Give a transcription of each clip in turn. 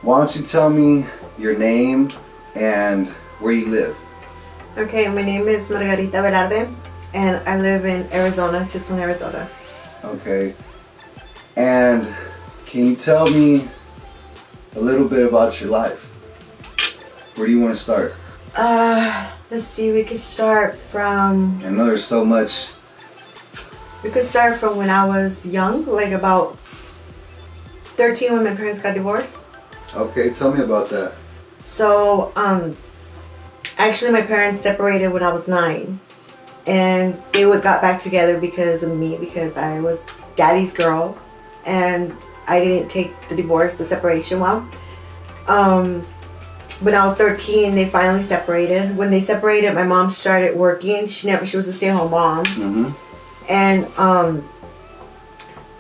Why don't you tell me your name and where you live? Okay, my name is Margarita Velarde, and I live in Arizona, Tucsan, Arizona. Okay. And can you tell me a little bit about your life? Where do you want to start? Let's see, we could start from... I know there's so much. We could start from when I was young, like about 13 when my parents got divorced. Okay, tell me about that. So, actually my parents separated when I was 9. And they got back together because of me, because I was daddy's girl. And I didn't take the divorce, the separation well. When I was 13, they finally separated. When they separated, my mom started working. She was a stay-at-home mom. Mm-hmm. And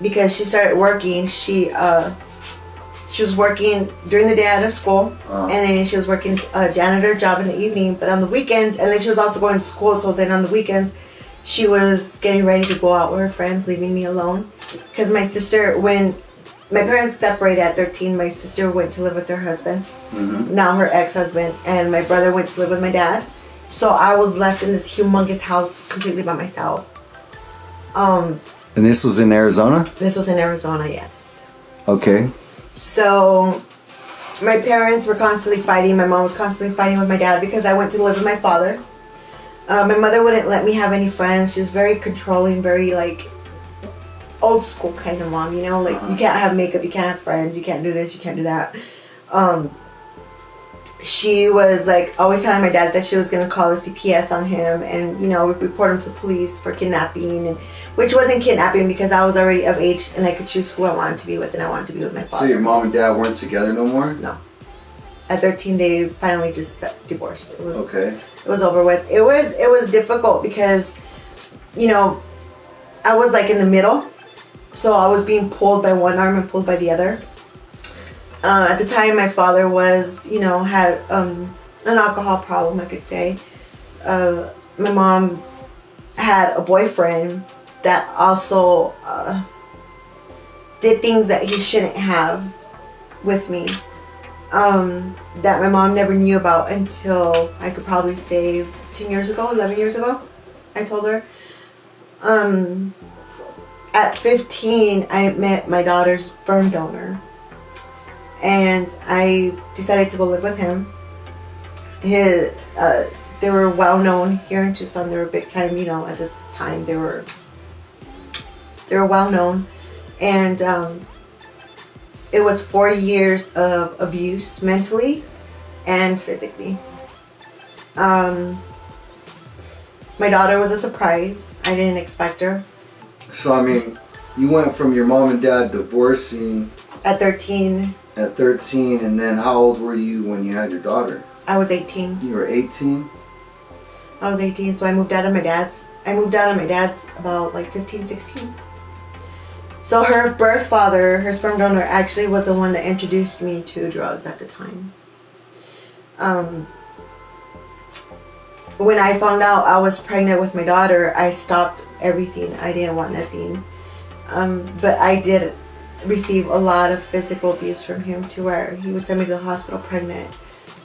because she started working, she was working during the day out of school, and then she was working a janitor job in the evening. But on the weekends, and then she was also going to school. So then on the weekends, she was getting ready to go out with her friends, leaving me alone. Because my sister, when my parents separated at 13, my sister went to live with her husband, now her ex-husband, and my brother went to live with my dad. So I was left in this humongous house completely by myself. And this was in Arizona? This was in Arizona, yes. Okay. So my parents were constantly fighting. My mom was constantly fighting with my dad because I went to live with my father. My mother wouldn't let me have any friends. She was very controlling, very like old school kind of mom, you know, like you can't have makeup, you can't have friends, you can't do this, you can't do that. She was like always telling my dad that she was gonna call the CPS on him and, you know, report him to police for kidnapping, and which wasn't kidnapping because I was already of age and I could choose who I wanted to be with, and I wanted to be with my father. So your mom and dad weren't together no more? No. At 13, they finally just divorced. It was okay. It was over with. It was difficult because, you know, I was like in the middle. So I was being pulled by one arm and pulled by the other. At the time, my father was, you know, had an alcohol problem, I could say. My mom had a boyfriend that also did things that he shouldn't have with me. That my mom never knew about until I could probably say 10 years ago, 11 years ago. I told her. At 15, I met my daughter's sperm donor, and I decided to go live with him. They were well known here in Tucson. They were big time, you know, at the time. They were well known, and it was 4 years of abuse, mentally and physically. My daughter was a surprise. I didn't expect her. So, I mean, you went from your mom and dad divorcing... At 13. At 13, and then how old were you when you had your daughter? I was 18. You were 18? I was 18, so I moved out of my dad's. I moved out of my dad's about like 15, 16. So her birth father, her sperm donor, actually was the one that introduced me to drugs at the time. When I found out I was pregnant with my daughter, I stopped everything. I didn't want nothing. But I did receive a lot of physical abuse from him, to where he would send me to the hospital pregnant.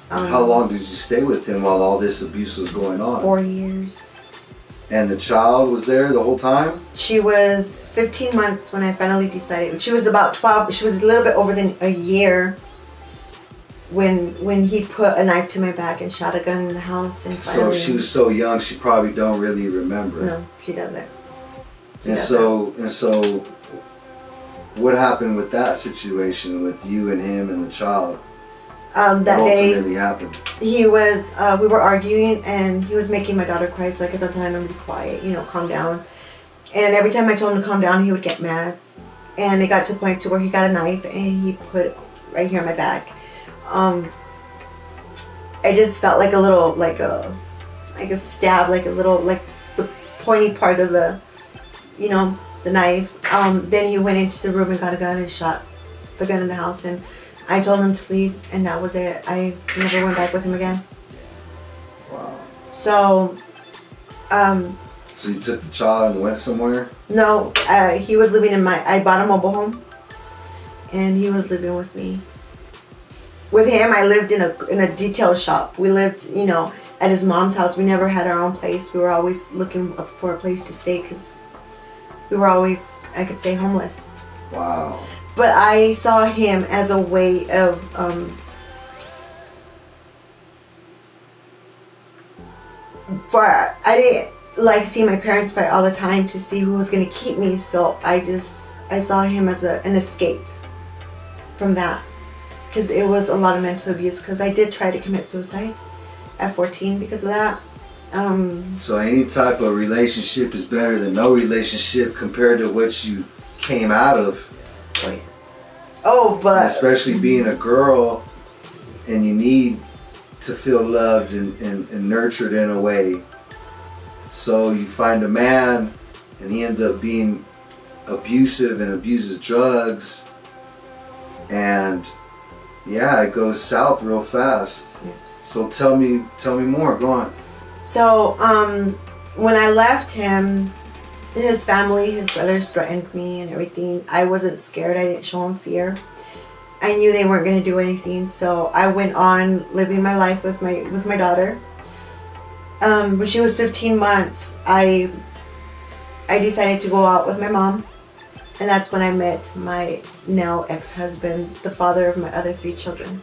How long did you stay with him while all this abuse was going on? 4 years. And the child was there the whole time? She was 15 months when I finally decided. She was about 12. She was a little bit over than a year when he put a knife to my back and shot a gun in the house. And finally, so she was so young, she probably don't really remember. No, she doesn't. And so, what happened with that situation with you and him and the child? That day, what ultimately happened? He was. We were arguing, and he was making my daughter cry. So I kept on telling him to be quiet, you know, calm down. And every time I told him to calm down, he would get mad. And it got to the point to where he got a knife and he put it right here on my back. I just felt like a little, like a stab, like a little, like the pointy part of the, you know, the knife. Then he went into the room and got a gun and shot the gun in the house, and I told him to leave, and that was it. I never went back with him again. Wow. So, so you took the child and went somewhere? No, he was living in I bought a mobile home, and he was living with me. with him, I lived in a detail shop. We lived, at his mom's house. We never had our own place. We were always looking for a place to stay because we were always, I could say, homeless. Wow. But I saw him as a way of I didn't like see my parents fight all the time to see who was going to keep me, so I saw him as an escape from that, because it was a lot of mental abuse, because I did try to commit suicide at 14 because of that. So any type of relationship is better than no relationship compared to what you came out of. But especially being a girl, and you need to feel loved and nurtured in a way. So you find a man and he ends up being abusive and abuses drugs, and yeah, it goes south real fast. Yes. So tell me more. Go on. So when I left him, his family, his brothers threatened me and everything. I wasn't scared. I didn't show him fear. I knew they weren't going to do anything, so I went on living my life with my daughter. When she was 15 months, I decided to go out with my mom, and that's when I met my now ex-husband, the father of my other 3 children.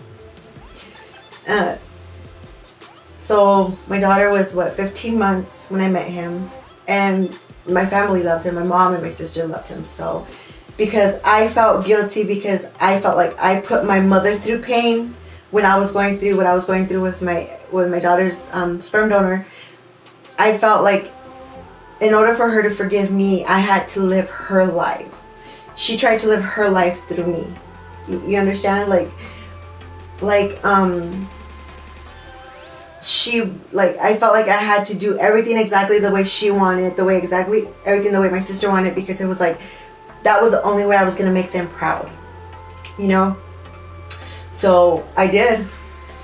So my daughter was 15 months when I met him, and my family loved him. My mom and my sister loved him. So because I felt guilty, because I felt like I put my mother through pain when I was going through what I was going through with my daughter's sperm donor. I felt like in order for her to forgive me, I had to live her life. She tried to live her life through me. You understand? I felt like I had to do everything exactly the way she wanted, everything the way my sister wanted, because it was like, that was the only way I was going to make them proud, So I did.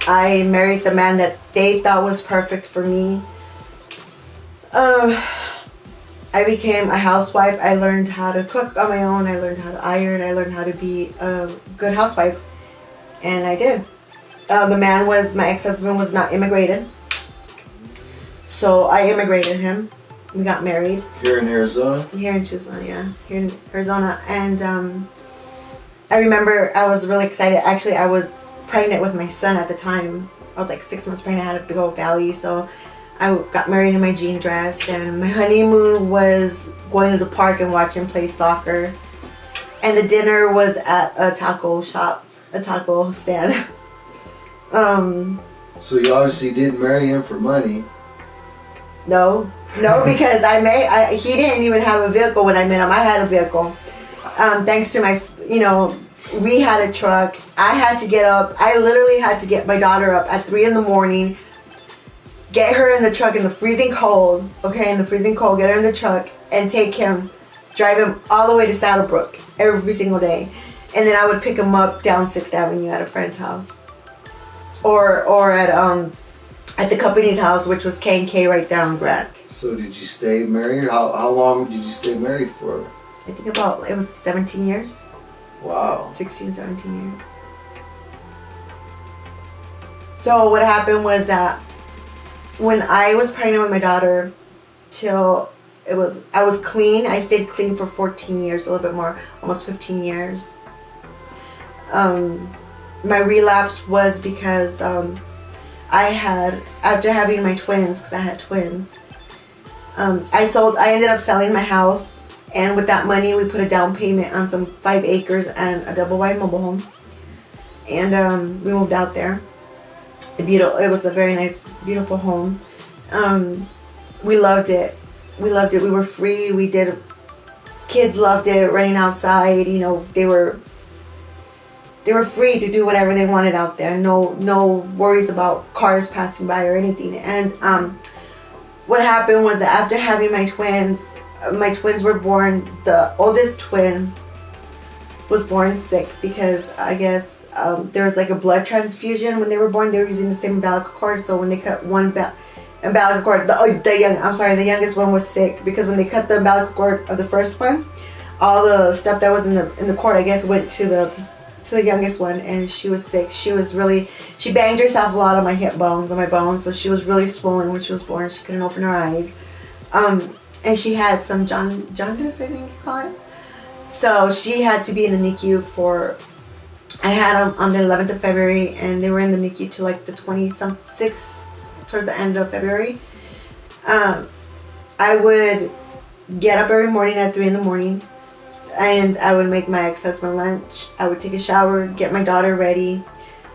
I married the man that they thought was perfect for me. I became a housewife. I learned how to cook on my own. I learned how to iron. I learned how to be a good housewife. And I did. My ex-husband was not immigrated. So I immigrated him. We got married. Here in Arizona? Here in Tucson, yeah. Here in Arizona. And I remember I was really excited. Actually, I was pregnant with my son at the time. I was like 6 months pregnant. I had a big old belly. So I got married in my jean dress. And my honeymoon was going to the park and watching play soccer. And the dinner was at a taco shop, a taco stand. So you obviously didn't marry him for money. No, because he didn't even have a vehicle when I met him. I had a vehicle. Thanks to my, we had a truck. I had to get up. I literally had to get my daughter up at 3 a.m, get her in the truck in the freezing cold, get her in the truck and take him, drive him all the way to Saddlebrook every single day. And then I would pick him up down 6th Avenue at a friend's house. Or at the company's house, which was K&K right there on Grant. So did you stay married? How long did you stay married for? I think it was 17 years. Wow. 16, 17 years. So what happened was that when I was pregnant with my daughter, I was clean. I stayed clean for 14 years, a little bit more, almost 15 years. My relapse was because after having my twins, because I had twins, I ended up selling my house, and with that money we put a down payment on some 5 acres and a double wide mobile home, and we moved out there. It was a very nice, beautiful home. We loved it. We were free. Kids loved it, running outside. They were free to do whatever they wanted out there. No worries about cars passing by or anything. And what happened was that after having my twins were born. The oldest twin was born sick because I guess there was like a blood transfusion when they were born. They were using the same umbilical cord, so when they cut one umbilical cord, the youngest one was sick because when they cut the umbilical cord of the first one, all the stuff that was in the cord, I guess, went to to the youngest one, and she was sick. She banged herself a lot on my hip bones, on my bones, so she was really swollen when she was born. She couldn't open her eyes. And she had some jaundice, I think you call it. So she had to be in the NICU I had them on the 11th of February, and they were in the NICU till like the 26th, towards the end of February. I would get up every morning at 3 in the morning, and I would make my ex-husband lunch. I would take a shower, get my daughter ready,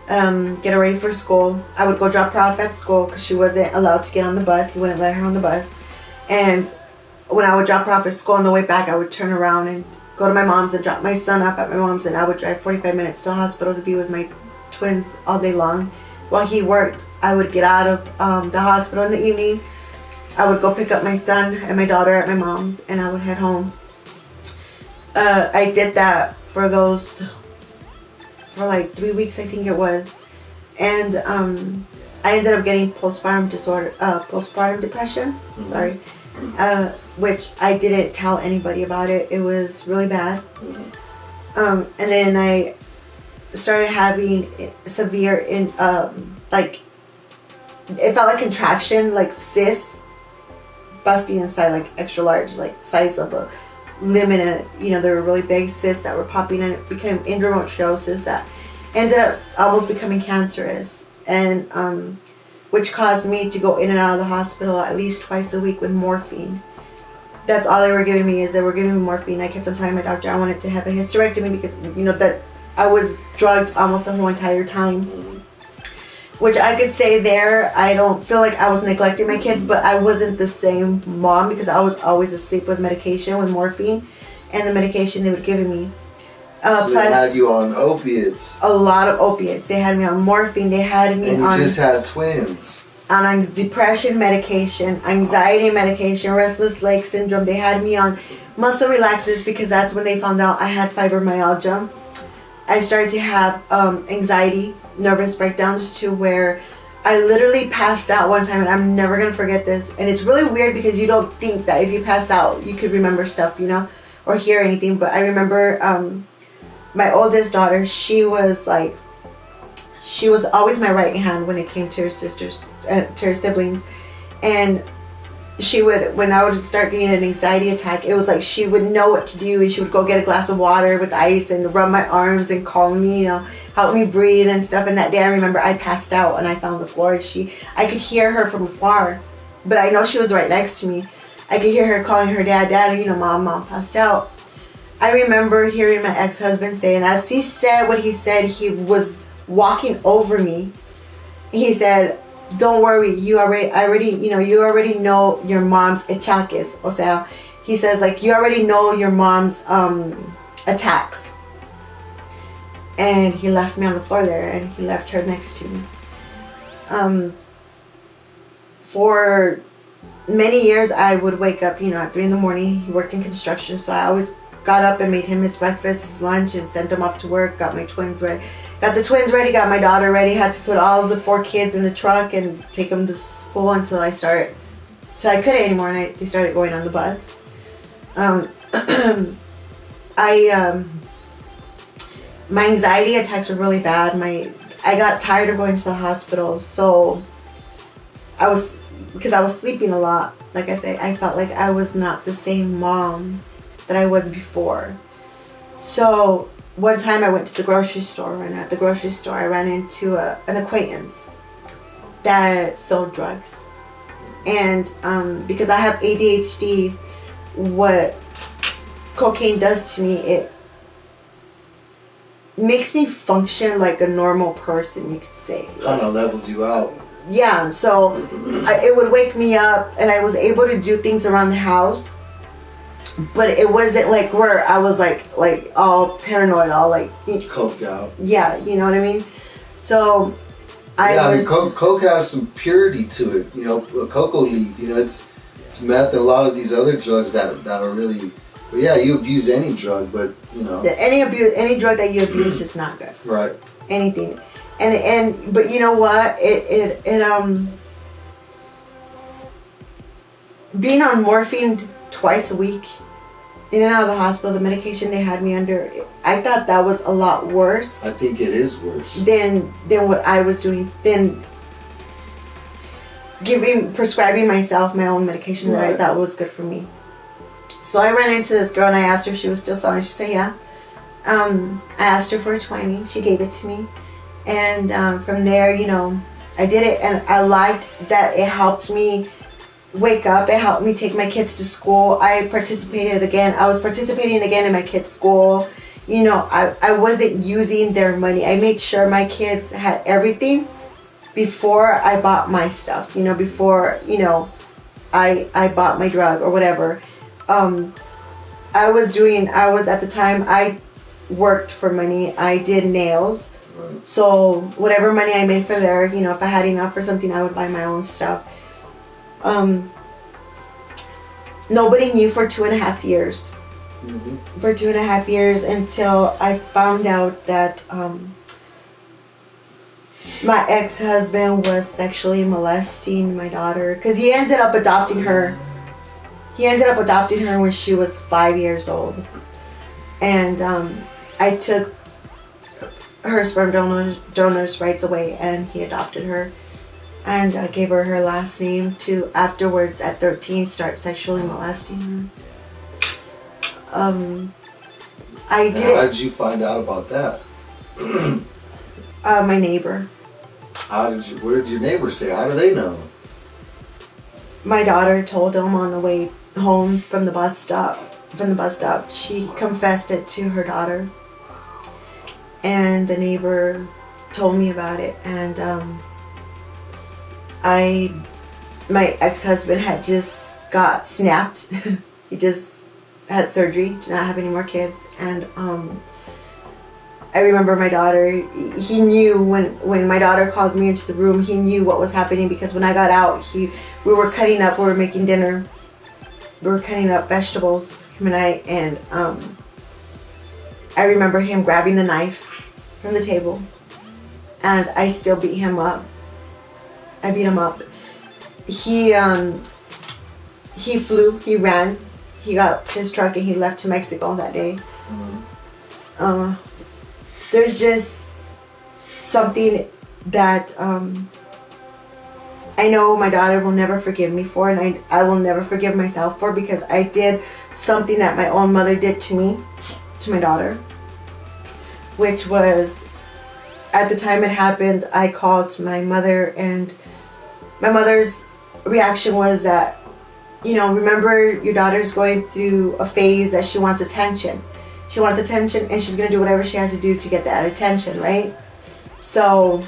get her ready for school. I would go drop her off at school because she wasn't allowed to get on the bus. He wouldn't let her on the bus. And when I would drop her off at school on the way back, I would turn around and go to my mom's and drop my son off at my mom's, and I would drive 45 minutes to the hospital to be with my twins all day long. While he worked, I would get out of the hospital in the evening. I would go pick up my son and my daughter at my mom's, and I would head home. I did that for like 3 weeks, I think it was. And I ended up getting postpartum depression. Mm-hmm. Sorry. Which I didn't tell anybody about it. It was really bad. Mm-hmm. And then I started having severe like, it felt like contraction, like cysts busting inside, like extra large, like size of a lemon, and they were really big cysts that were popping, and it became endometriosis that ended up almost becoming cancerous, and which caused me to go in and out of the hospital at least twice a week with morphine. That's all they were giving me, is they were giving me morphine. I kept on telling my doctor I wanted to have a hysterectomy because that I was drugged almost the whole entire time. Which I could say there, I don't feel like I was neglecting my kids, but I wasn't the same mom because I was always asleep with medication, with morphine, and the medication they would give me. So they had you on opiates. A lot of opiates. They had me on morphine. They had me and you just had twins. On depression medication, anxiety medication, restless leg syndrome. They had me on muscle relaxers because that's when they found out I had fibromyalgia. I started to have anxiety, nervous breakdowns, to where I literally passed out one time, and I'm never going to forget this. And it's really weird because you don't think that if you pass out, you could remember stuff, or hear anything. But I remember my oldest daughter, she was always my right hand when it came to her sisters, to her siblings. And she would, when I would start getting an anxiety attack, it was like she would know what to do, and she would go get a glass of water with ice and rub my arms and calm me, help me breathe and stuff. And that day I remember I passed out and I found the floor. I could hear her from afar, but I know she was right next to me. I could hear her calling her dad, mom passed out. I remember hearing my ex-husband say, and as he said what he said, he was walking over me. He said, "Don't worry, you already know your mom's achaques." O sea, he says, like, you already know your mom's attacks. And he left me on the floor there, and he left her next to me. For many years, I would wake up, at 3 in the morning. He worked in construction, so I always got up and made him his breakfast, his lunch, and sent him off to work. Got my twins ready. Got the twins ready, got my daughter ready. Had to put all of the 4 kids in the truck and take them to school until I started. So I couldn't anymore, and they started going on the bus. My anxiety attacks were really bad. I got tired of going to the hospital, so because I was sleeping a lot. Like I say, I felt like I was not the same mom that I was before. So one time I went to the grocery store, and at the grocery store I ran into an acquaintance that sold drugs. And because I have ADHD, what cocaine does to me, it makes me function like a normal person, you could say. Kind of levels you out. Yeah, so it would wake me up, and I was able to do things around the house. But it wasn't like where I was like all paranoid, all like coked out. Yeah, you know what I mean. So coke has some purity to it. A cocoa leaf. It's meth and a lot of these other drugs that are really. But yeah, you abuse any drug, but any drug that you abuse is not good. Right. Anything, but you know what? It being on morphine twice a week, in and out of the hospital, the medication they had me under, I thought that was a lot worse. I think it is worse than what I was doing. Than prescribing myself my own medication that I thought was good for me. So I ran into this girl and I asked her if she was still selling. She said yeah. I asked her for 20. She gave it to me, and from there, I did it, and I liked that it helped me wake up. It helped me take my kids to school. I participated again. I was participating again in my kids' school. I wasn't using their money. I made sure my kids had everything before I bought my stuff. Before I bought my drug or whatever. I was at the time, I worked for money. I did nails. Right. So whatever money I made for there, if I had enough for something, I would buy my own stuff. Nobody knew for 2.5 years. Mm-hmm. For 2.5 years until I found out that my ex-husband was sexually molesting my daughter, because he ended up adopting her. He ended up adopting her when she was 5 years old. And I took her sperm donor's rights away, and he adopted her. And I gave her her last name to afterwards at 13 start sexually molesting her. I did it. How did you find out about that? My neighbor. What did your neighbor say? How do they know? My daughter told him on the way home from the bus stop. She confessed it to her daughter, and the neighbor told me about it. And my ex-husband had just got snapped. He just had surgery to not have any more kids. And I remember my daughter, he knew when my daughter called me into the room, he knew what was happening, because when I got out, we were cutting up, we were making dinner, we were cutting up vegetables, him and and I remember him grabbing the knife from the table, and I still beat him up. I beat him up. He flew, he ran, he got his truck and he left to Mexico that day. Mm-hmm. There's just something that I know my daughter will never forgive me for, and I will never forgive myself for, because I did something that my own mother did to me, to my daughter, which was, at the time it happened, I called my mother, and my mother's reaction was that, remember, your daughter's going through a phase that she wants attention. She wants attention, and she's going to do whatever she has to do to get that attention, right? So,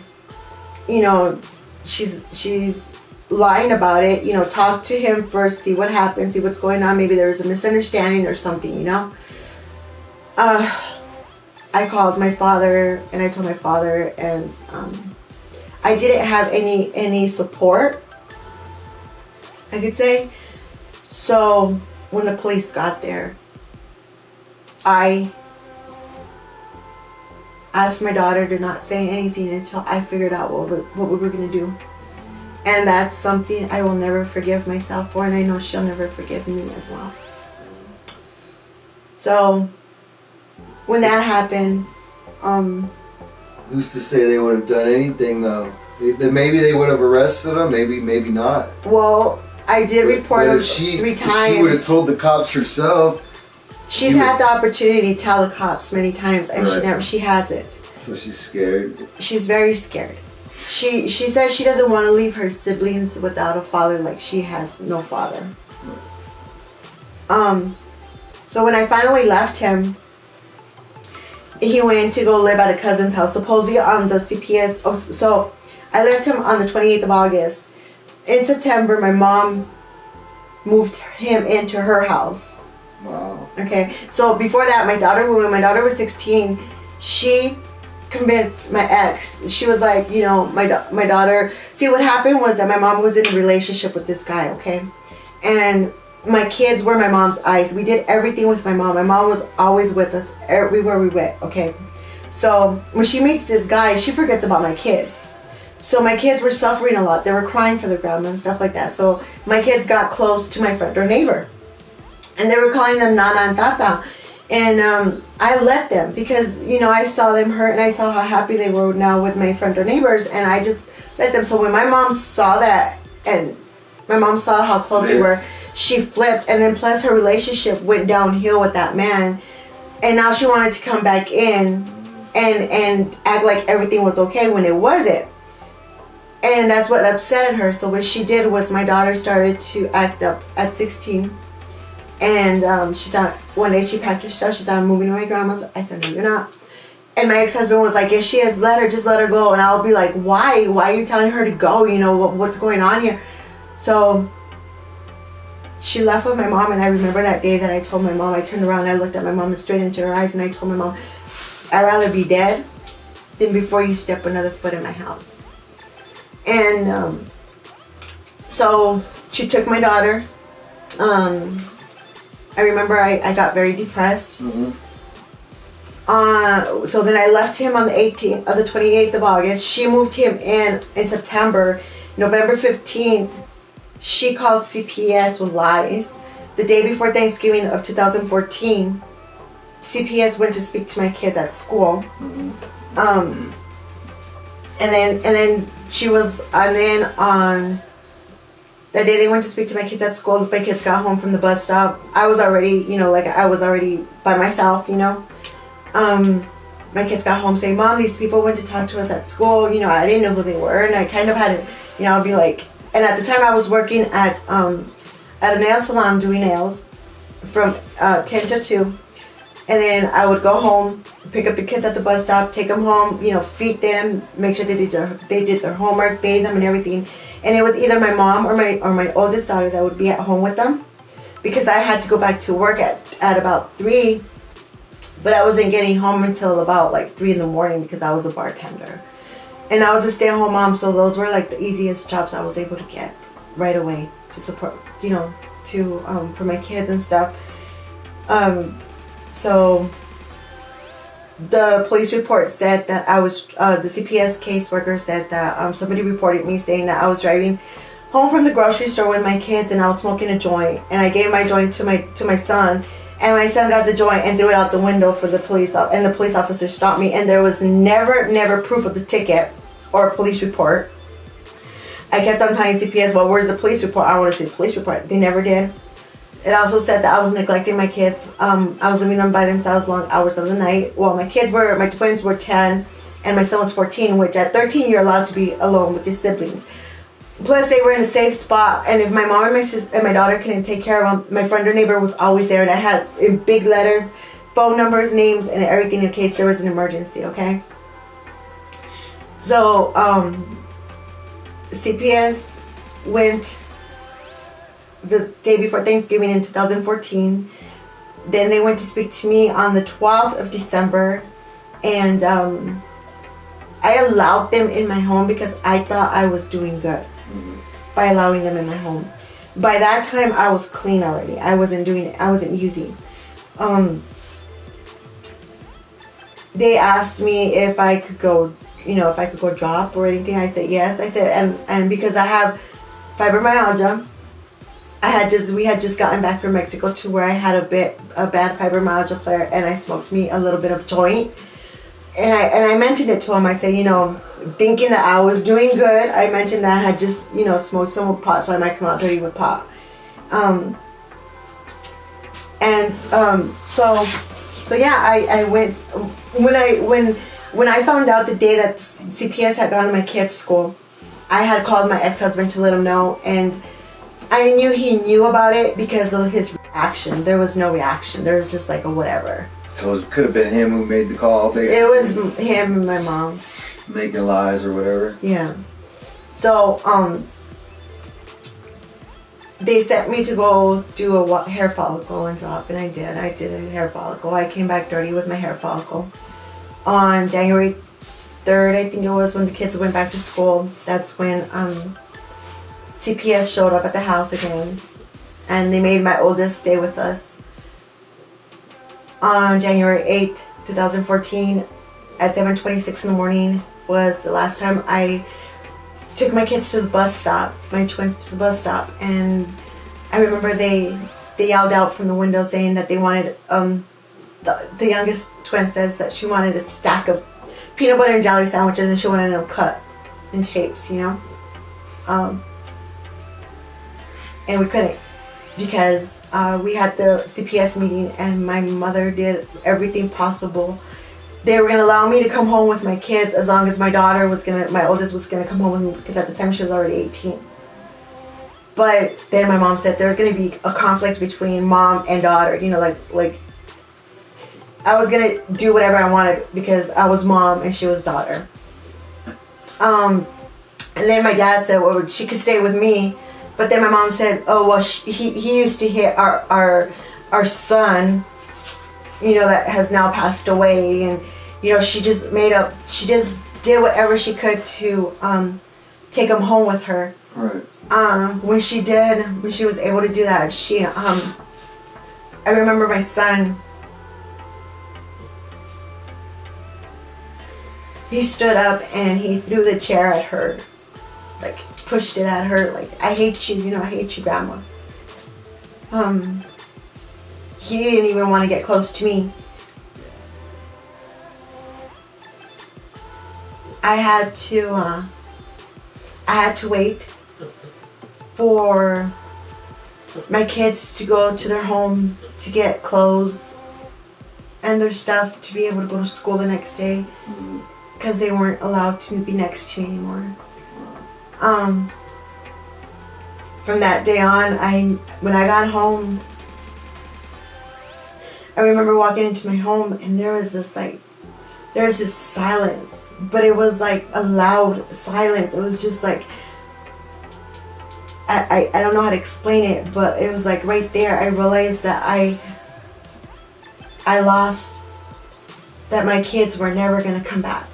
she's lying about it. Talk to him first, see what happens, see what's going on. Maybe there was a misunderstanding or something, I called my father, and I told my father, and I didn't have any support, I could say. So when the police got there, I asked my daughter to not say anything until I figured out what we were going to do. And that's something I will never forgive myself for, and I know she'll never forgive me as well. So when that happened, who's to say they would have done anything though? Maybe they would have arrested him, maybe not. Well, I did report him 3 times. If she would have told the cops herself. She's had the opportunity to tell the cops many times, and she hasn't. So she's scared. She's very scared. She says she doesn't want to leave her siblings without a father, like she has no father. So when I finally left him, he went to go live at a cousin's house, supposedly on the CPS. So I left him on the 28th of August. In September, my mom moved him into her house. Wow. Okay, so before that, when my daughter was 16, she convinced my ex. She was like, my daughter. See, what happened was that my mom was in a relationship with this guy, okay? And my kids were my mom's eyes. We did everything with my mom. My mom was always with us everywhere we went, okay? So when she meets this guy, she forgets about my kids. So my kids were suffering a lot. They were crying for their grandma and stuff like that. So my kids got close to my front door neighbor. And they were calling them Nana and Tata. And I let them because, you know, I saw them hurt and I saw how happy they were now with my front door neighbors, and I just let them. So when my mom saw that, and my mom saw how close they were, she flipped. And then plus her relationship went downhill with that man, and now she wanted to come back in and act like everything was okay when it wasn't. And that's what upset her. So what she did was, my daughter started to act up at 16. And she said, one day she packed her stuff. She said, I'm moving to my grandma's. I said, no, you're not. And my ex-husband was like, yes, she is. Just let her go. And I'll be like, why? Why are you telling her to go? You know, what's going on here? So she left with my mom. And I remember that day that I told my mom, I turned around and I looked at my mom and straight into her eyes. And I told my mom, I'd rather be dead than before you step another foot in my house. And so she took my daughter. I remember I got very depressed. Mm-hmm. So then I left him on the 28th of August. She moved him in September. November 15th, she called CPS with lies. The day before Thanksgiving of 2014, CPS went to speak to my kids at school. Mm-hmm. And then she was, and then on that day they went to speak to my kids at school. My kids got home from the bus stop. I was already, you know, like I was already by myself, you know. My kids got home saying, Mom, these people went to talk to us at school. You know, I didn't know who they were. And I kind of had to, you know, I'd be like, and at the time I was working at a nail salon doing nails from 10 to 2. And then I would go home, pick up the kids at the bus stop, take them home, you know, feed them, make sure they did their homework, bathe them and everything. And it was either my mom or my oldest daughter that would be at home with them, because I had to go back to work at about 3, but I wasn't getting home until about like 3 in the morning because I was a bartender. And I was a stay-at-home mom, so those were like the easiest jobs I was able to get right away to support, you know, to for my kids and stuff. So the police report said that I was, the CPS caseworker said that somebody reported me saying that I was driving home from the grocery store with my kids and I was smoking a joint, and I gave my joint to my son, and my son got the joint and threw it out the window for the police, and the police officer stopped me, and there was never proof of the ticket or a police report. I kept on telling CPS, well, where's the police report? I want to see the police report. They never did. It also said that I was neglecting my kids. I was leaving them by themselves long hours of the night. Well, my twins were 10 and my son was 14, which at 13 you're allowed to be alone with your siblings. Plus they were in a safe spot, and if my mom and my daughter couldn't take care of them, my friend or neighbor was always there, and I had in big letters phone numbers, names, and everything in case there was an emergency, okay? So CPS went the day before Thanksgiving in 2014. Then they went to speak to me on the 12th of December, and I allowed them in my home because I thought I was doing good by allowing them in my home. By that time I was clean already. I wasn't using. They asked me if I could go, you know, if I could go drop or anything. I said yes. I said, and because I have fibromyalgia, we had just gotten back from Mexico to where I had a bad fibromyalgia flare, and I smoked me a little bit of joint, and I mentioned it to him. I said, you know, thinking that I was doing good, I mentioned that I had just, you know, smoked some pot, so I might come out dirty with pot. So yeah, I went when I found out the day that CPS had gone to my kids' school. I had called my ex-husband to let him know, and I knew he knew about it because of his reaction. There was no reaction. There was just like a whatever. So it could have been him who made the call, basically. It was him and my mom. Making lies or whatever. Yeah. So, they sent me to go do a hair follicle and drop, and I did. I did a hair follicle. I came back dirty with my hair follicle. On January 3rd, I think it was, when the kids went back to school, that's when CPS showed up at the house again, and they made my oldest stay with us. On January 8th, 2014, at 7:26 in the morning was the last time I took my kids to the bus stop, my twins to the bus stop, and I remember they yelled out from the window saying that they wanted the youngest twin says that she wanted a stack of peanut butter and jelly sandwiches, and she wanted them cut in shapes, you know. And we couldn't, because we had the CPS meeting, and my mother did everything possible. They were gonna allow me to come home with my kids as long as my oldest was gonna come home with me, because at the time she was already 18. But then my mom said there was gonna be a conflict between mom and daughter. You know, like I was gonna do whatever I wanted because I was mom and she was daughter. And then my dad said, well, she could stay with me. But then my mom said, oh, well, he used to hit our son, you know, that has now passed away. And, you know, she just did whatever she could to take him home with her. Right. When she was able to do that, I remember my son, he stood up and he threw the chair at her, like pushed it at her, like, I hate you, you know, I hate you, Grandma. He didn't even want to get close to me. I had to wait for my kids to go to their home to get clothes and their stuff to be able to go to school the next day, because they weren't allowed to be next to me anymore. From that day on, when I got home, I remember walking into my home, and there was this silence, but it was like a loud silence. It was just like, I don't know how to explain it, but it was like right there I realized that I lost, that my kids were never going to come back.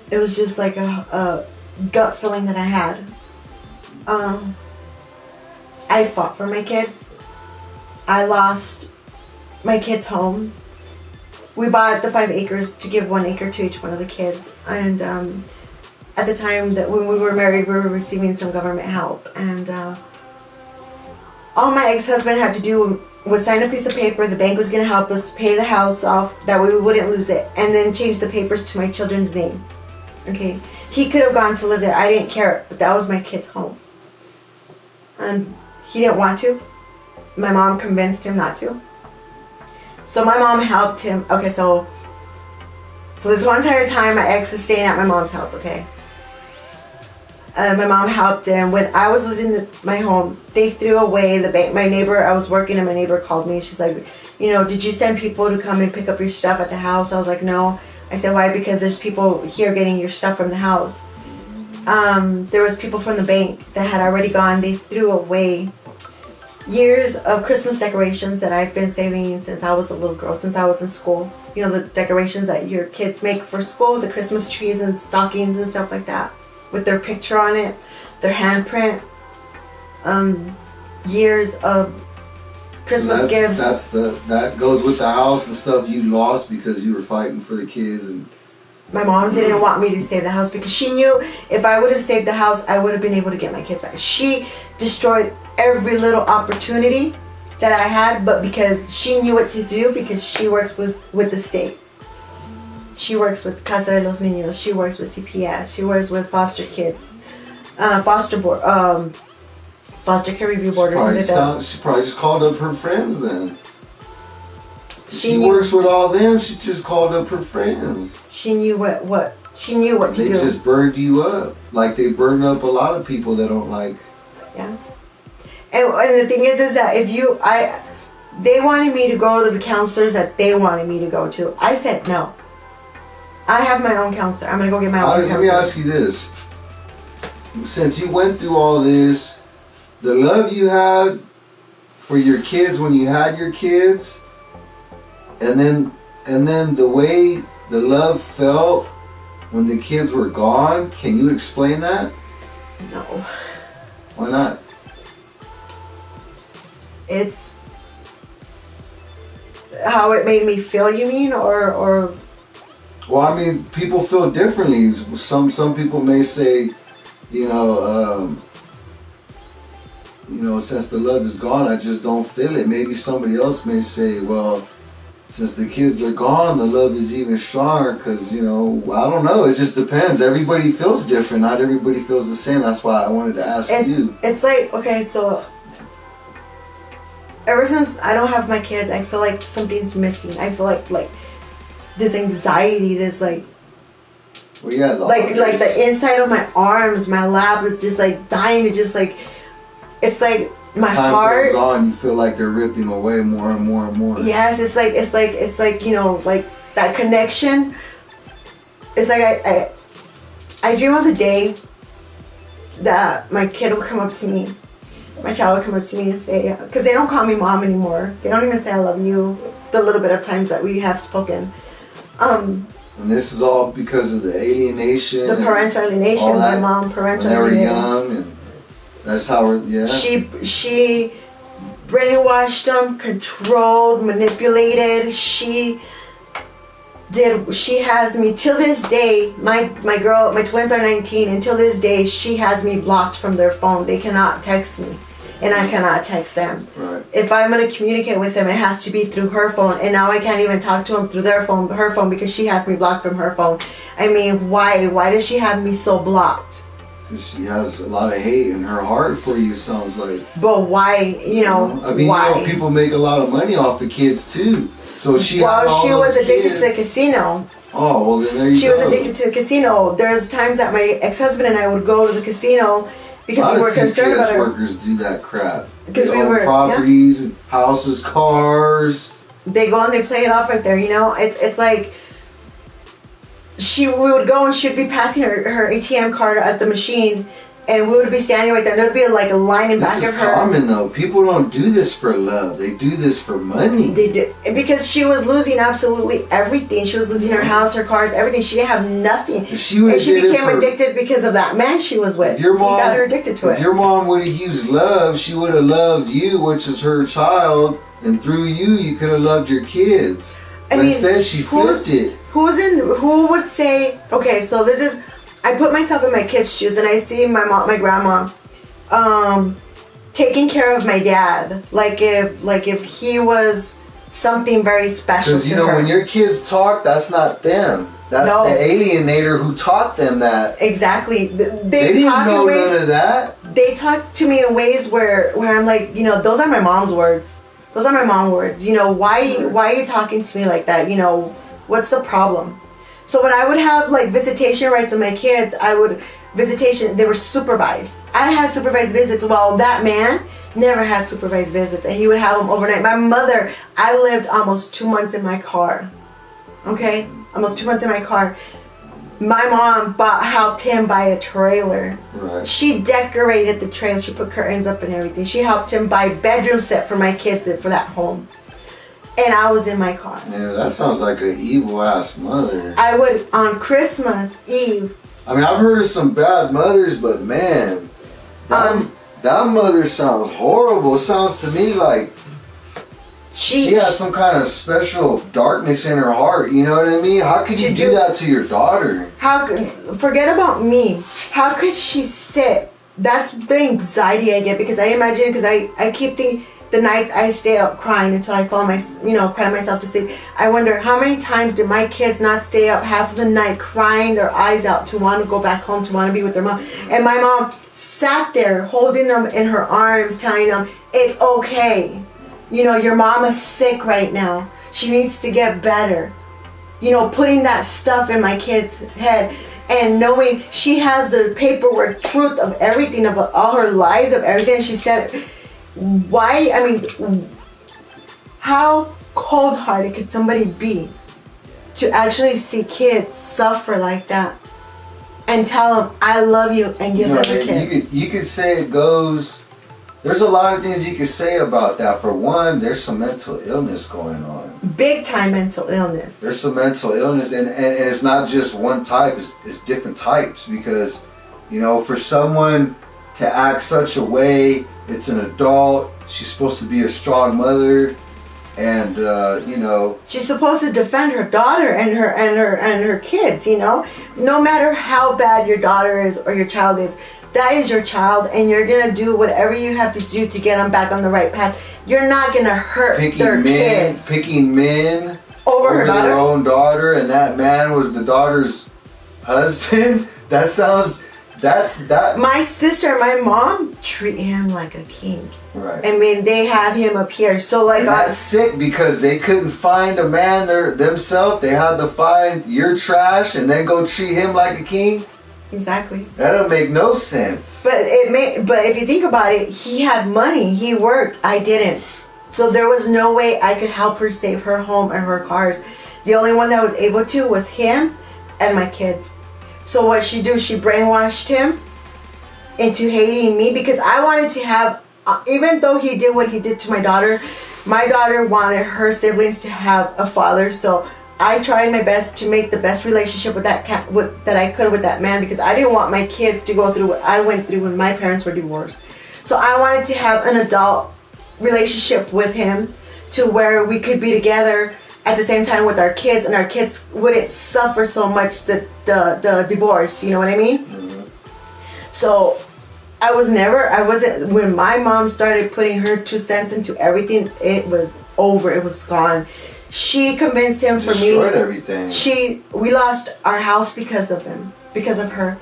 It was just like a gut feeling that I had. I fought for my kids. I lost my kids' home. We bought the 5 acres to give 1 acre to each one of the kids. And at the time that when we were married, we were receiving some government help. And all my ex-husband had to do was sign a piece of paper. The bank was going to help us pay the house off. That way we wouldn't lose it. And then change the papers to my children's name. Okay. He could have gone to live there. I didn't care. But that was my kids' home. And he didn't want to. My mom convinced him not to. So my mom helped him. Okay, so this whole entire time my ex is staying at my mom's house, okay? My mom helped him. When I was losing my home, they threw away the bank. My neighbor, I was working and my neighbor called me. She's like, you know, did you send people to come and pick up your stuff at the house? I was like, no. I said, why? Because there's people here getting your stuff from the house. There was people from the bank that had already gone. They threw away years of Christmas decorations that I've been saving since I was a little girl, since I was in school. You know, the decorations that your kids make for school, the Christmas trees and stockings and stuff like that, with their picture on it, their handprint. Years of Christmas gifts. That goes with the house and stuff you lost because you were fighting for the kids. And my mom didn't want me to save the house because she knew if I would have saved the house, I would have been able to get my kids back. She destroyed every little opportunity that I had, but because she knew what to do, because she works with the state. She works with Casa de los Niños. She works with CPS. She works with foster kids, foster care review board or something like that. She probably just called up her friends then. She works with all them. She just called up her friends. She knew what to do. They just burned you up, like they burned up a lot of people that don't like. Yeah. And the thing is that they wanted me to go to the counselors that they wanted me to go to. I said no. I have my own counselor. I'm gonna go get my own counselor. Let me ask you this: since you went through all this, the love you had for your kids when you had your kids, and then the way the love felt when the kids were gone, can you explain that? No. Why not? It's how it made me feel, you mean, or? Well, I mean, people feel differently. Some people may say, since the love is gone, I just don't feel it. Maybe somebody else may say, well, since the kids are gone, the love is even stronger because, you know, I don't know. It just depends. Everybody feels different. Not everybody feels the same. That's why I wanted to ask you. It's like, okay, so ever since I don't have my kids, I feel like something's missing. I feel like this anxiety, this like... Well, yeah, like the inside of my arms, my lap is just like dying to just like... It's like my heart... As time goes on, you feel like they're ripping away more and more and more. Yes, it's like, you know, like that connection. It's like I dream of the day that my kid will come up to me, my child will come up to me and say, because they don't call me mom anymore. They don't even say I love you. The little bit of times that we have spoken. And this is all because of the alienation. The parental alienation. My mom parental alienation. When they were young, and that's how we're, yeah. She brainwashed them, controlled, manipulated. She has me till this day. My twins are 19, and till this day she has me blocked from their phone. They cannot text me, and I cannot text them. Right. If I'm gonna communicate with them, it has to be through her phone, and now I can't even talk to them through her phone, because she has me blocked from her phone. I mean, why does she have me so blocked? Because she has a lot of hate in her heart for you, sounds like. But why, you know, I mean, why? you know, people make a lot of money off the kids too. So she was addicted to the casino. Oh, well then there you go. She was addicted to the casino. There's times that my ex-husband and I would go to the casino because we were concerned about her. Workers do that crap. Because we own were properties, and houses, cars. They go and they play it off right there, you know? It's like we would go and she'd be passing her ATM card at the machine, and we would be standing right there, and there'd be like a line in back of her. This is common though. People don't do this for love. They do this for money. They do, because she was losing absolutely everything. She was losing her house, her cars, everything. She didn't have nothing. And she became addicted because of that man she was with. He got her addicted to it. If your mom would have used love, she would have loved you, which is her child, and through you could have loved your kids. But instead, she flipped it. Who would say, okay, so this is... I put myself in my kid's shoes, and I see my grandma, taking care of my dad, like if he was something very special to her. Because, you know, when your kids talk, that's not them. That's the alienator who taught them that. Exactly. They didn't know none of that. They talk to me in ways where I'm like, you know, those are my mom's words. Those are my mom's words. You know, why are you talking to me like that? You know, what's the problem? So when I would have like visitation rights with my kids, they were supervised. I had supervised visits, while that man never had supervised visits, and he would have them overnight. My mother, I lived almost 2 months in my car. Okay? Almost 2 months in my car. My mom helped him buy a trailer. Right. She decorated the trailer. She put curtains up and everything. She helped him buy a bedroom set for my kids for that home. And I was in my car. Yeah, that sounds like an evil ass mother. I would, on Christmas Eve. I mean, I've heard of some bad mothers, but man, that mother sounds horrible. It sounds to me like she has some kind of special darkness in her heart. You know what I mean? How could you do that to your daughter? Forget about me. How could she sit? That's the anxiety I get, because I imagine, because I keep thinking, the nights I stay up crying until I cry myself to sleep. I wonder how many times did my kids not stay up half of the night crying their eyes out to want to go back home, to want to be with their mom. And my mom sat there holding them in her arms, telling them, it's okay. You know, your mama's sick right now. She needs to get better. You know, putting that stuff in my kid's head. And knowing she has the paperwork, truth of everything, about all her lies of everything she said. Why? I mean, how cold-hearted could somebody be to actually see kids suffer like that and tell them, I love you, and give them a kiss? You could say it goes... There's a lot of things you could say about that. For one, there's some mental illness going on. Big time mental illness. There's some mental illness, and it's not just one type, it's different types. Because, you know, for someone to act such a way, it's an adult, she's supposed to be a strong mother, and you know, she's supposed to defend her daughter and her kids, you know. No matter how bad your daughter is or your child is, that is your child, and you're gonna do whatever you have to do to get them back on the right path. You're not gonna hurt their kids. Picking men over her daughter? their own daughter, and that man was the daughter's husband. That sounds. That. My sister and my mom treat him like a king. Right. I mean, they have him up here. So like, and that's sick because they couldn't find a man themselves. They had to find your trash and then go treat him like a king. Exactly. That don't make no sense. But if you think about it, he had money. He worked. I didn't. So there was no way I could help her save her home and her cars. The only one that was able to was him and my kids. So what she do? She brainwashed him into hating me because I wanted to have, even though he did what he did to my daughter wanted her siblings to have a father. So I tried my best to make the best relationship with that that I could with that man, because I didn't want my kids to go through what I went through when my parents were divorced. So I wanted to have an adult relationship with him to where we could be together at the same time with our kids, and our kids wouldn't suffer so much the divorce, you know what I mean? Mm-hmm. So I wasn't, when my mom started putting her 2 cents into everything, it was over, it was gone. She convinced him for me. Destroyed everything. We lost our house because of him, because of her.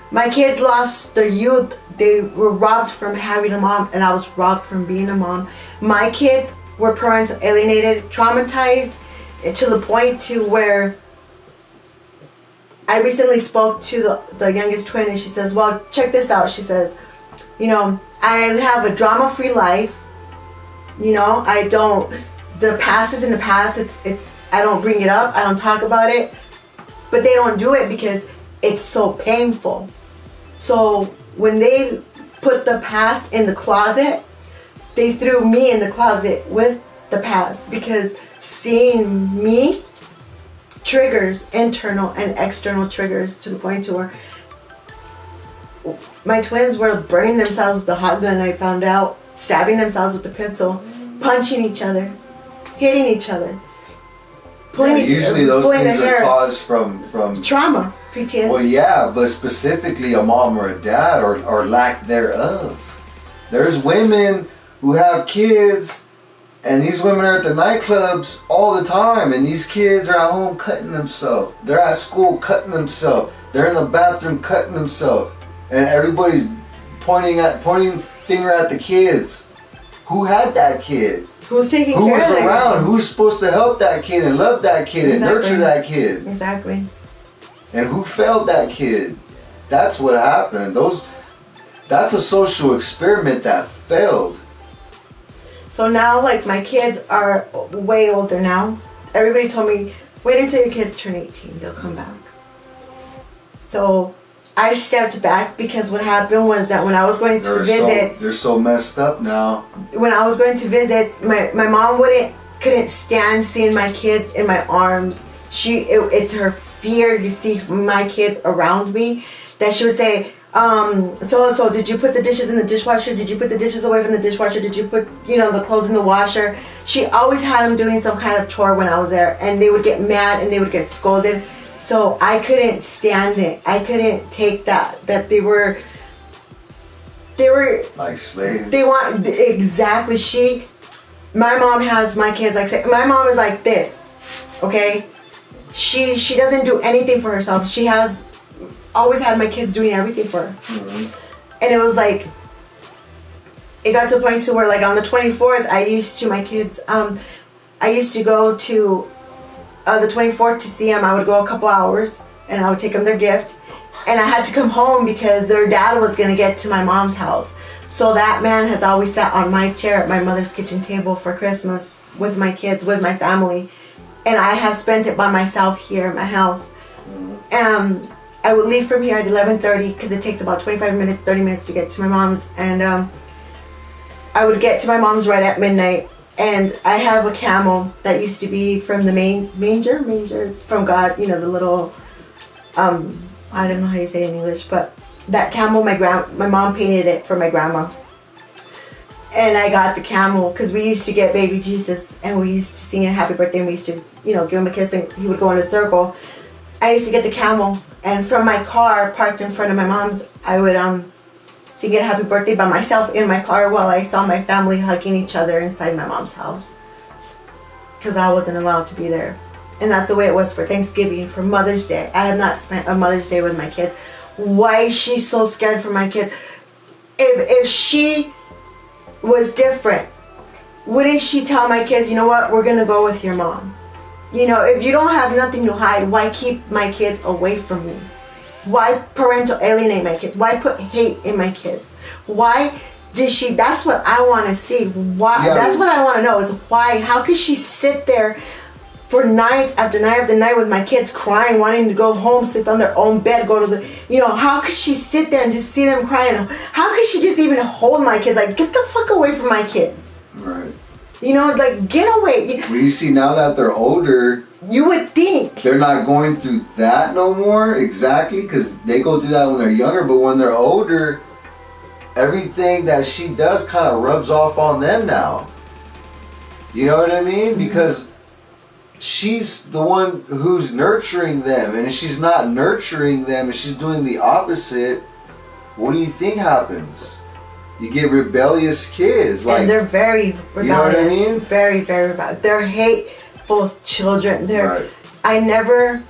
My kids lost their youth. They were robbed from having a mom, and I was robbed from being a mom. My kids were parental alienated, traumatized, to the point to where I recently spoke to the youngest twin, and she says, well, check this out. She says, you know, I have a drama-free life. You know, the past is in the past. It's I don't bring it up. I don't talk about it. But they don't do it because it's so painful. So when they put the past in the closet, they threw me in the closet with the past, because seeing me triggers internal and external triggers to the point to where my twins were burning themselves with the hot gun, I found out, stabbing themselves with the pencil, punching each other, hitting each other, pulling each other. Usually those things are caused from trauma, PTSD. Well, yeah, but specifically a mom or a dad or lack thereof. There's women who have kids, and these women are at the nightclubs all the time, and these kids are at home cutting themselves. They're at school cutting themselves. They're in the bathroom cutting themselves, and everybody's pointing finger at the kids. Who had that kid? Who's taking care of that kid? Who was around? Who's supposed to help that kid and love that kid and nurture that kid? Exactly. And who failed that kid? That's what happened. That's a social experiment that failed. So now, like, my kids are way older now. Everybody told me, wait until your kids turn 18, they'll come back. So I stepped back because what happened was that when I was going to visits... They're so messed up now. When I was going to visits, my mom couldn't stand seeing my kids in my arms. It's her fear to see my kids around me that she would say, so did you put the dishes in the dishwasher? Did you put the dishes away from the dishwasher? Did you put, the clothes in the washer? She always had them doing some kind of chore when I was there, and they would get mad and they would get scolded. So I couldn't stand it. I couldn't take that they were like slaves. They want exactly. My mom has my kids my mom is like this, okay? She doesn't do anything for herself. She has always had my kids doing everything for her. Mm-hmm. And it was like, it got to a point to where, like, on the 24th, I used to go to the 24th to see them. I would go a couple hours and I would take them their gift, and I had to come home because their dad was going to get to my mom's house. So that man has always sat on my chair at my mother's kitchen table for Christmas with my kids, with my family, and I have spent it by myself here at my house. I would leave from here at 11:30 because it takes about 25 minutes, 30 minutes to get to my mom's, and I would get to my mom's right at midnight. And I have a camel that used to be from the manger from God, the little, I don't know how you say it in English, but that camel, my mom painted it for my grandma. And I got the camel because we used to get baby Jesus, and we used to sing a happy birthday, and we used to, give him a kiss, and he would go in a circle. I used to get the camel, and from my car parked in front of my mom's, I would singing happy birthday by myself in my car while I saw my family hugging each other inside my mom's house. Because I wasn't allowed to be there. And that's the way it was for Thanksgiving, for Mother's Day. I have not spent a Mother's Day with my kids. Why is she so scared for my kids? If she was different, wouldn't she tell my kids, you know what, we're going to go with your mom? You know, if you don't have nothing to hide, why keep my kids away from me? Why parental alienate my kids? Why put hate in my kids? Why did she? That's what I want to see. Why? Yeah. That's what I want to know is why. How could she sit there for night after night after night with my kids crying, wanting to go home, sleep on their own bed, go to the, you know, how could she sit there and just see them crying? How could she just even hold my kids? Like, get the fuck away from my kids. Right. You know, like, get away. Well, you see, now that they're older, you would think they're not going through that no more, exactly, because they go through that when they're younger, but when they're older, everything that she does kind of rubs off on them now. You know what I mean? Mm-hmm. Because she's the one who's nurturing them, and if she's not nurturing them and she's doing the opposite, what do you think happens? You get rebellious kids, like, and they're very rebellious. You know what I mean? Very, very rebellious. They're hateful children. Right. I never,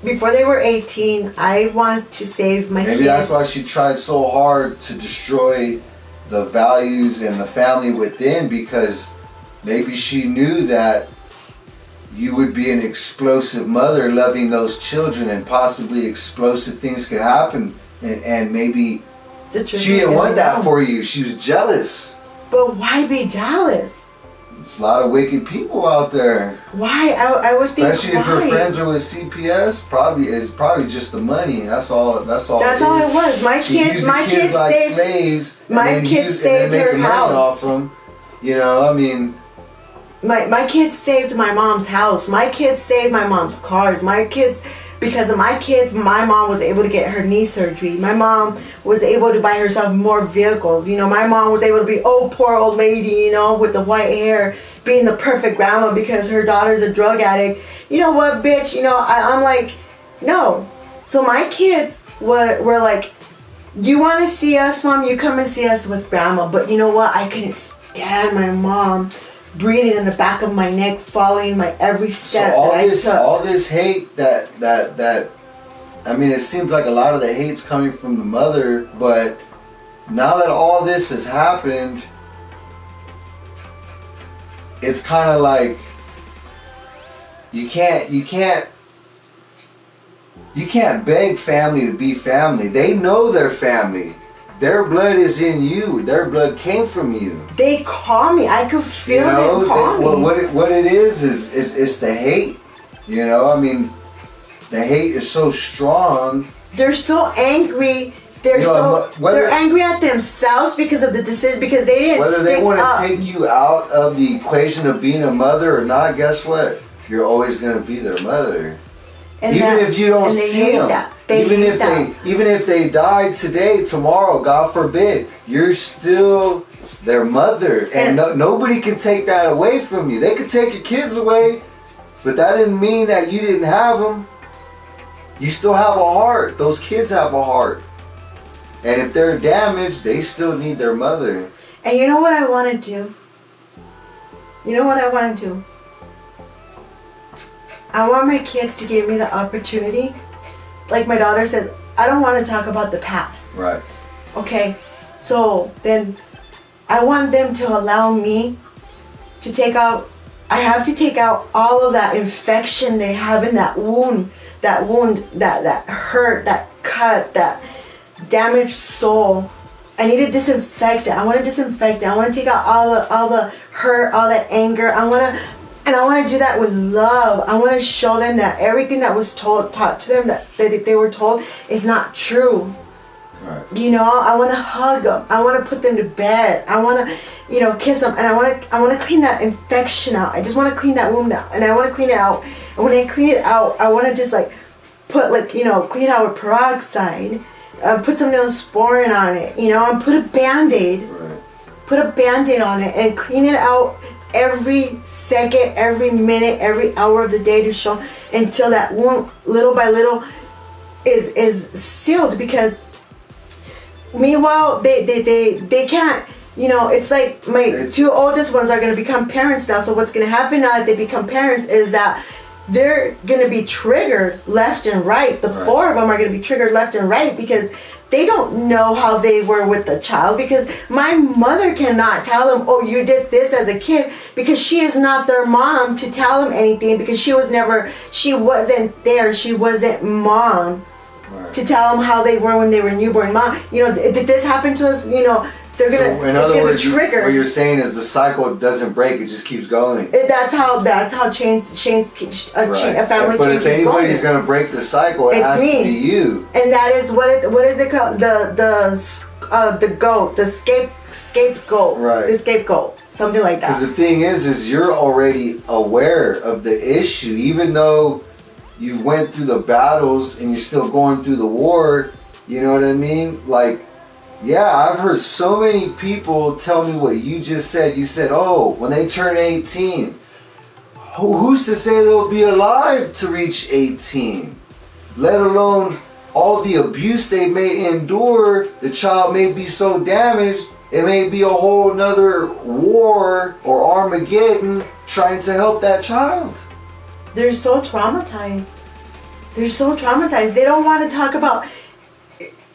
before they were 18, I want to save my kids. Maybe that's why she tried so hard to destroy the values and the family within, because maybe she knew that you would be an explosive mother loving those children, and possibly explosive things could happen, and maybe she didn't want that for you. She was jealous. But why be jealous? There's a lot of wicked people out there. Why? I would think, especially if her friends are with CPS, probably just the money. That's all. That's all it was. My kids like saved slaves. My kids saved her house. Off them. You know, I mean. My kids saved my mom's house. My kids saved my mom's cars. My kids, because of my kids, my mom was able to get her knee surgery. My mom was able to buy herself more vehicles. You know, my mom was able to be, oh, poor old lady, you know, with the white hair, being the perfect grandma because her daughter's a drug addict. You know what, bitch? You know, I'm like, no. So my kids were like, you want to see us, Mom? You come and see us with grandma. But you know what? I couldn't stand my mom breathing in the back of my neck, following my every step. So all this hate that I mean, it seems like a lot of the hate's coming from the mother, but now that all this has happened, it's kind of like you can't beg family to be family. They know they're family. Their blood is in you. Their blood came from you. They call me. I could feel them call me. What it is the hate. You know, I mean, the hate is so strong. They're so angry. They're angry at themselves because of the decision, because they didn't whether stick they want up. to take you out of the equation of being a mother or not, guess what? You're always going to be their mother. And even if you don't see them. Even if they died today, tomorrow, God forbid, you're still their mother, and nobody can take that away from you. They could take your kids away, but that didn't mean that you didn't have them. You still have a heart. Those kids have a heart, and if they're damaged, they still need their mother. And you know what I want to do? I want my kids to give me the opportunity. Like my daughter says, I don't want to talk about the past. Right. Okay, so then I want them to allow me to take out, I have to take out all of that infection they have in that wound, that hurt, that cut, that damaged soul. I need to disinfect it. I want to disinfect it. I want to take out all the hurt, all that anger. I want to do that with love. I want to show them that everything that was taught to them, that they were told, is not true. Right. You know, I want to hug them. I want to put them to bed. I want to, kiss them. And I want to clean that infection out. I just want to clean that wound out. And I want to clean it out. And when I clean it out, I want to just put clean out with peroxide. Put some Neosporin on it, and put a Band-Aid. Right. Put a Band-Aid on it and clean it out every second, every minute, every hour of the day to show until that wound, little by little, is sealed. Because Meanwhile, they can't. You know, it's like my two oldest ones are going to become parents now. So what's going to happen now that they become parents is that they're going to be triggered left and right. The four of them are going to be triggered left and right because they don't know how they were with the child, because my mother cannot tell them, oh, you did this as a kid, because she is not their mom to tell them anything, because she wasn't there. She wasn't mom to tell them how they were when they were newborn. Mom, you know, did this happen to us? You know, they're gonna. So in other words, what you're saying is the cycle doesn't break; it just keeps going. That's how a family chain keeps going. But if anybody's gonna break the cycle, it has to be you. And that is what is it called? The goat, the scapegoat, right? The scapegoat, something like that. Because the thing is you're already aware of the issue, even though you went through the battles and you're still going through the war. You know what I mean? Like. Yeah, I've heard so many people tell me what you just said. You said, oh, when they turn 18, who's to say they'll be alive to reach 18? Let alone all the abuse they may endure. The child may be so damaged, it may be a whole nother war or Armageddon trying to help that child. They're so traumatized. They don't want to talk about anything.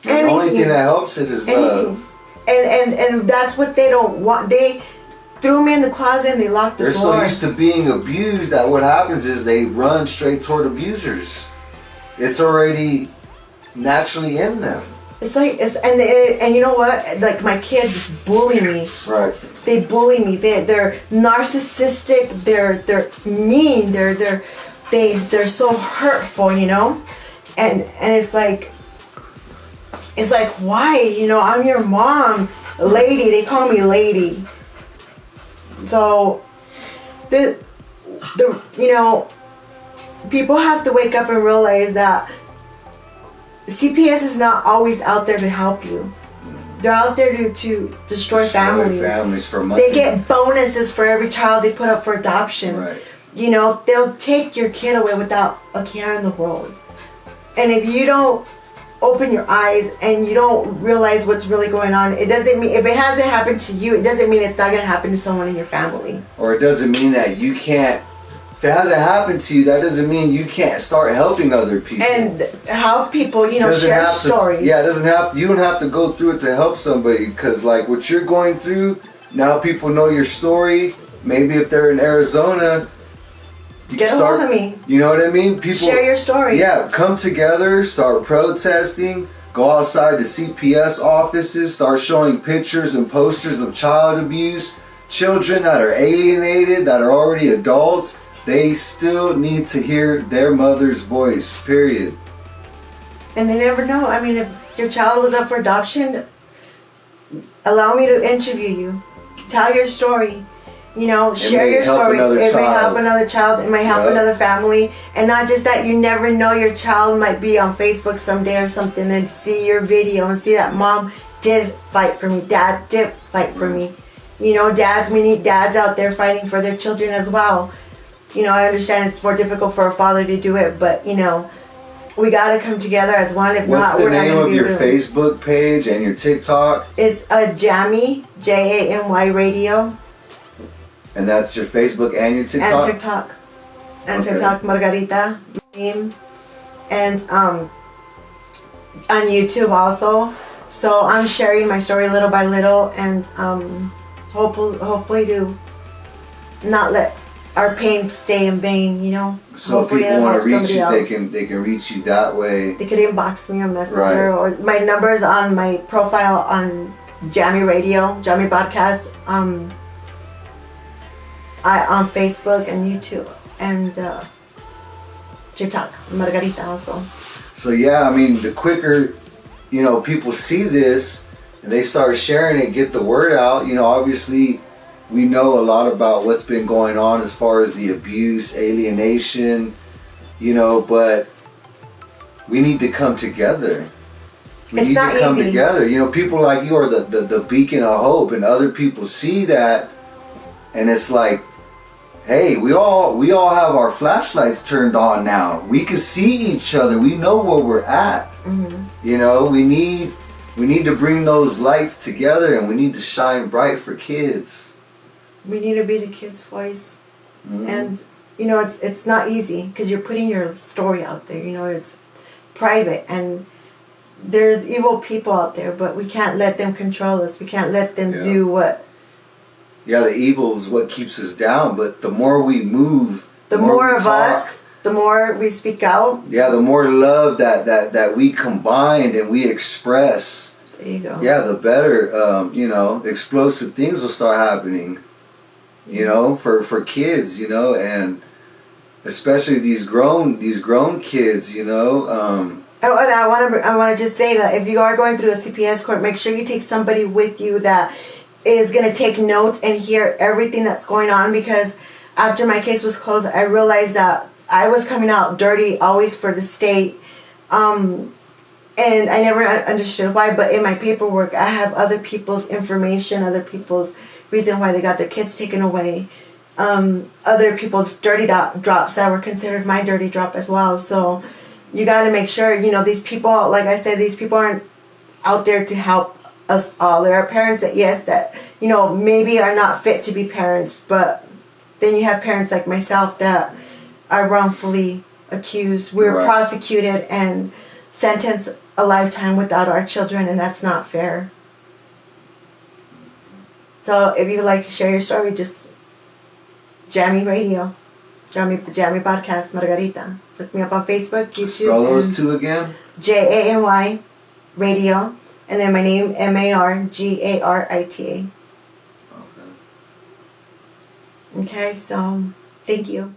The only thing that helps it is love. And that's what they don't want. They threw me in the closet and they locked the door. They're so used to being abused that what happens is they run straight toward abusers. It's already naturally in them. It's like and you know what? Like my kids bully me. Right. They bully me. They're narcissistic. They're mean. They're so hurtful. You know, and it's like. It's like, why? You know, I'm your mom, lady. They call me lady. So, you know, people have to wake up and realize that CPS is not always out there to help you. They're out there to destroy families. Families for money. They get bonuses for every child they put up for adoption. Right. You know, they'll take your kid away without a care in the world. And if you don't open your eyes and you don't realize what's really going on, it doesn't mean, if it hasn't happened to you, it doesn't mean it's not going to happen to someone in your family. Or it doesn't mean that you can't, if it hasn't happened to you, that doesn't mean you can't start helping other people. And help people, you know, share stories. Yeah, it doesn't have, you don't have to go through it to help somebody, because like what you're going through, now people know your story. Maybe if they're in Arizona, get a hold of me. You know what I mean? People share your story. Yeah, come together, start protesting, go outside to CPS offices, start showing pictures and posters of child abuse, children that are alienated, that are already adults. They still need to hear their mother's voice, period. And they never know. I mean, if your child was up for adoption, allow me to interview you. Tell your story. You know, share your story. It may help another child. It may help another family. And not just that, you never know, your child might be on Facebook someday or something and see your video and see that mom did fight for me. Dad did fight for me. You know, we need dads out there fighting for their children as well. You know, I understand it's more difficult for a father to do it, but, you know, we got to come together as one. If What's not, the we're not name going of to be your real. Facebook page and your TikTok? It's a Jammy, Jamy Radio. And that's your Facebook and your TikTok? And TikTok. And TikTok, Margarita. Name. And on YouTube also. So I'm sharing my story little by little, and hopefully to not let our pain stay in vain, you know. So hopefully if people want to reach you, else. they can reach you that way. They could inbox me on Messenger, or my number's on my profile on Jammy Radio, Jammy Podcast, on Facebook and YouTube and TikTok, Margarita also. So yeah, I mean, the quicker, you know, people see this and they start sharing it, get the word out. You know, obviously we know a lot about what's been going on as far as the abuse, alienation, you know, but we need to come together. We need to come together. You know, people like you are the beacon of hope, and other people see that, and it's like, hey, we all have our flashlights turned on now. We can see each other. We know where we're at. Mm-hmm. You know, we need We need to bring those lights together, and we need to shine bright for kids. We need to be the kids' voice. Mm-hmm. And, you know, it's not easy because you're putting your story out there. You know, it's private, and there's evil people out there, but we can't let them control us. We can't let them do what... Yeah, the evil is what keeps us down, but the more we move, the more of us, the more we speak out. Yeah, the more love that we combine and we express. There you go. Yeah, the better, you know, explosive things will start happening, you know, for kids, you know, and especially these grown kids, you know. I want to just say that if you are going through a CPS court, make sure you take somebody with you that is going to take notes and hear everything that's going on, because after my case was closed, I realized that I was coming out dirty always for the state, and I never understood why, but in my paperwork I have other people's information, other people's reason why they got their kids taken away, other people's dirty drops that were considered my dirty drop as well. So you got to make sure, you know, these people, like I said, these people aren't out there to help us all. There are parents that, yes, that, you know, maybe are not fit to be parents, but then you have parents like myself that are wrongfully accused. We're prosecuted and sentenced a lifetime without our children, and that's not fair. So if you'd like to share your story, just Jammy Radio, Jammy Podcast, Margarita. Look me up on Facebook, YouTube. Spell those two again. JAMY Radio, and then my name MARGARITA. Okay, so thank you.